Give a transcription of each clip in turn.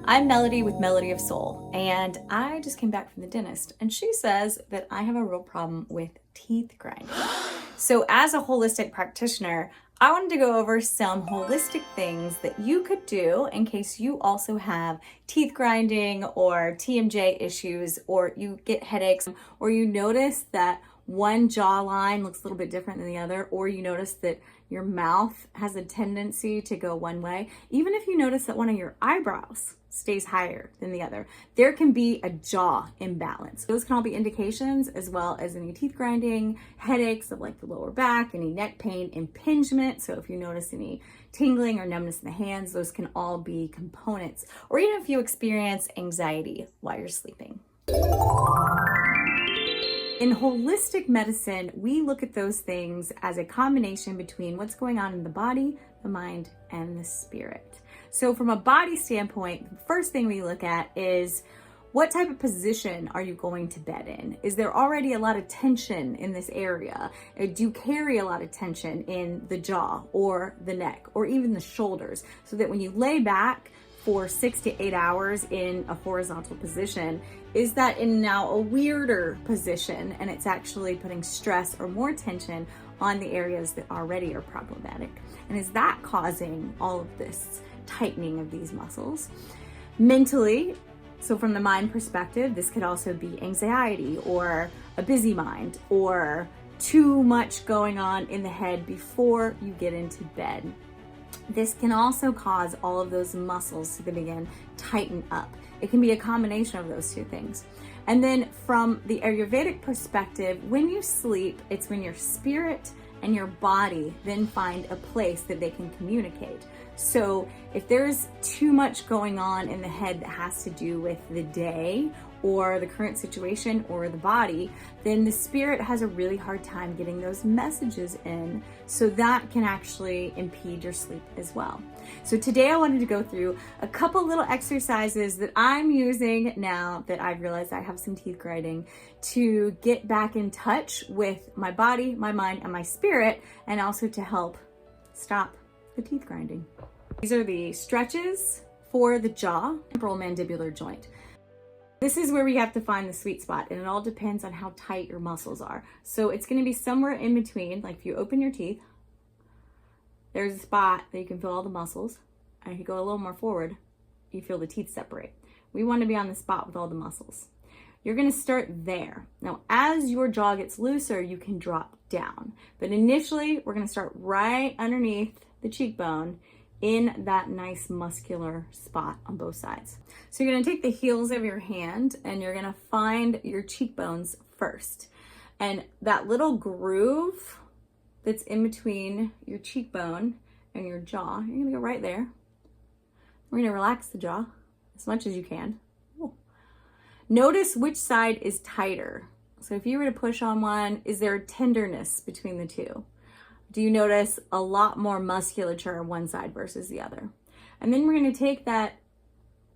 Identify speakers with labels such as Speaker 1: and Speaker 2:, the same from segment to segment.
Speaker 1: I'm Melody with Melody of Soul, and I just came back from the dentist, and she says that I have a real problem with teeth grinding. So as a holistic practitioner, I wanted to go over some holistic things that you could do in case you also have teeth grinding or TMJ issues, or you get headaches, or you notice that one jawline looks a little bit different than the other, or you notice that your mouth has a tendency to go one way. Even if you notice that one of your eyebrows stays higher than the other, there can be a jaw imbalance. Those can all be indications, as well as any teeth grinding, headaches of like the lower back, any neck pain, impingement. So if you notice any tingling or numbness in the hands, those can all be components. Or even if you experience anxiety while you're sleeping. In holistic medicine, we look at those things as a combination between what's going on in the body, the mind, and the spirit. So from a body standpoint, the first thing we look at is what type of position are you going to bed in? Is there already a lot of tension in this area? Do you carry a lot of tension in the jaw or the neck or even the shoulders, so that when you lay back for 6 to 8 hours in a horizontal position, is that in now a weirder position, and it's actually putting stress or more tension on the areas that already are problematic? And is that causing all of this tightening of these muscles? Mentally, so from the mind perspective, this could also be anxiety or a busy mind or too much going on in the head before you get into bed. This can also cause all of those muscles to begin tighten up. It can be a combination of those two things. And then from the Ayurvedic perspective, when you sleep, it's when your spirit and your body then find a place that they can communicate. So if there's too much going on in the head that has to do with the day or the current situation or the body, then the spirit has a really hard time getting those messages in. So that can actually impede your sleep as well. So today I wanted to go through a couple little exercises that I'm using now that I've realized I have some teeth grinding, to get back in touch with my body, my mind, and my spirit, and also to help stop the teeth grinding. These are the stretches for the jaw, temporal mandibular joint. This is where we have to find the sweet spot, and it all depends on how tight your muscles are. So it's going to be somewhere in between. Like if you open your teeth, there's a spot that you can feel all the muscles, and if you go a little more forward, you feel the teeth separate. We want to be on the spot with all the muscles. You're going to start there. Now, as your jaw gets looser, you can drop down. But initially, we're going to start right underneath the cheekbone in that nice muscular spot on both sides. So you're going to take the heels of your hand and you're going to find your cheekbones first. And that little groove that's in between your cheekbone and your jaw, you're going to go right there. We're going to relax the jaw as much as you can. Ooh. Notice which side is tighter. So if you were to push on one, is there tenderness between the two? Do you notice a lot more musculature on one side versus the other? And then we're going to take that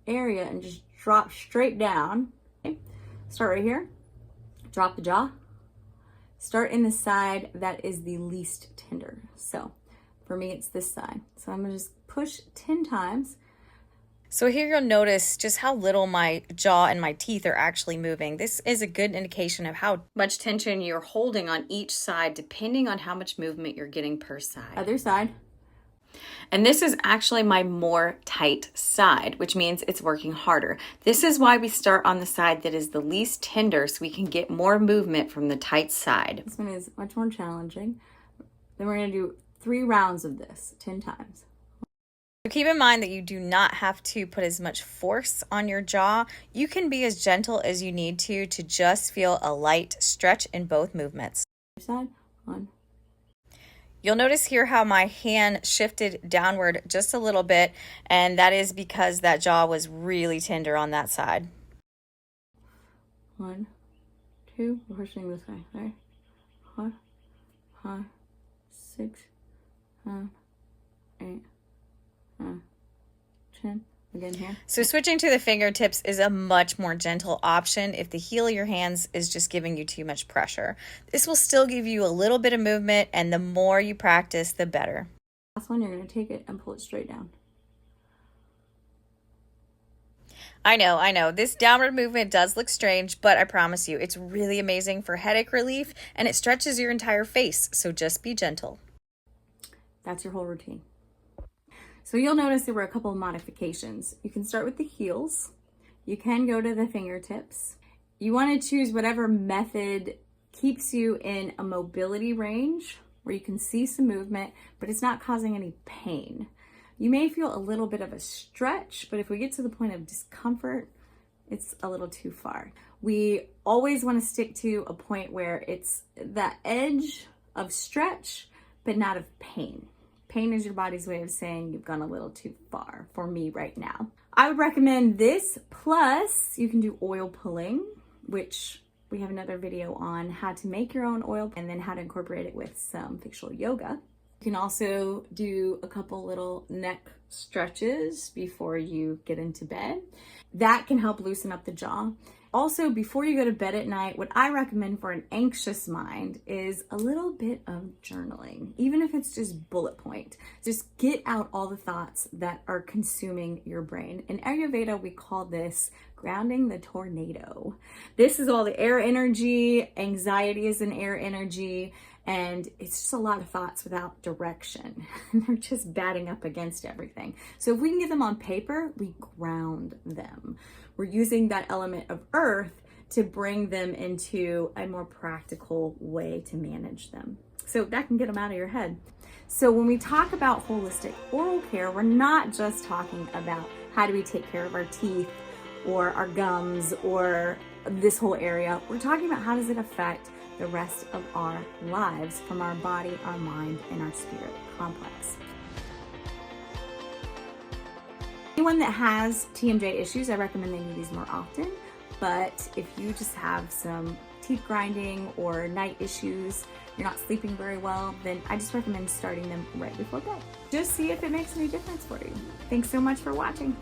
Speaker 1: area and just drop straight down. Okay. Start right here. Drop the jaw. Start in the side that is the least tender. So for me, it's this side. So I'm going to just push 10 times.
Speaker 2: So here you'll notice just how little my jaw and my teeth are actually moving. This is a good indication of how much tension you're holding on each side, depending on how much movement you're getting per side.
Speaker 1: Other side.
Speaker 2: And this is actually my more tight side, which means it's working harder. This is why we start on the side that is the least tender, so we can get more movement from the tight side.
Speaker 1: This one is much more challenging. Then we're going to do 3 rounds of this, 10 times.
Speaker 2: So keep in mind that you do not have to put as much force on your jaw. You can be as gentle as you need to just feel a light stretch in both movements.
Speaker 1: Side, 1.
Speaker 2: You'll notice here how my hand shifted downward just a little bit, and that is because that jaw was really tender on that side.
Speaker 1: 1, 2, we're pushing this way, right? 4, 5, 6, 7, 8, 10. Again here.
Speaker 2: So switching to the fingertips is a much more gentle option if the heel of your hands is just giving you too much pressure. This will still give you a little bit of movement, and the more you practice, the better.
Speaker 1: Last one, you're going to take it and pull it straight down.
Speaker 2: I know. This downward movement does look strange, but I promise you, it's really amazing for headache relief and it stretches your entire face, so just be gentle.
Speaker 1: That's your whole routine. So you'll notice there were a couple of modifications. You can start with the heels. You can go to the fingertips. You want to choose whatever method keeps you in a mobility range where you can see some movement, but it's not causing any pain. You may feel a little bit of a stretch, but if we get to the point of discomfort, it's a little too far. We always want to stick to a point where it's the edge of stretch, but not of pain. Pain is your body's way of saying you've gone a little too far for me right now. I would recommend this, plus you can do oil pulling, which we have another video on how to make your own oil and then how to incorporate it with some fictional yoga. You can also do a couple little neck stretches before you get into bed. That can help loosen up the jaw. Also, before you go to bed at night, what I recommend for an anxious mind is a little bit of journaling, even if it's just bullet point. Just get out all the thoughts that are consuming your brain. In Ayurveda, we call this grounding the tornado. This is all the air energy, anxiety is an air energy, and it's just a lot of thoughts without direction. They're just batting up against everything. So if we can get them on paper, we ground them. We're using that element of earth to bring them into a more practical way to manage them. So that can get them out of your head. So when we talk about holistic oral care, we're not just talking about how do we take care of our teeth or our gums or this whole area. We're talking about how does it affect the rest of our lives from our body, our mind, and our spirit complex. Anyone that has TMJ issues, I recommend they do these more often. But if you just have some teeth grinding or night issues, you're not sleeping very well, then I just recommend starting them right before bed. Just see if it makes any difference for you. Thanks so much for watching.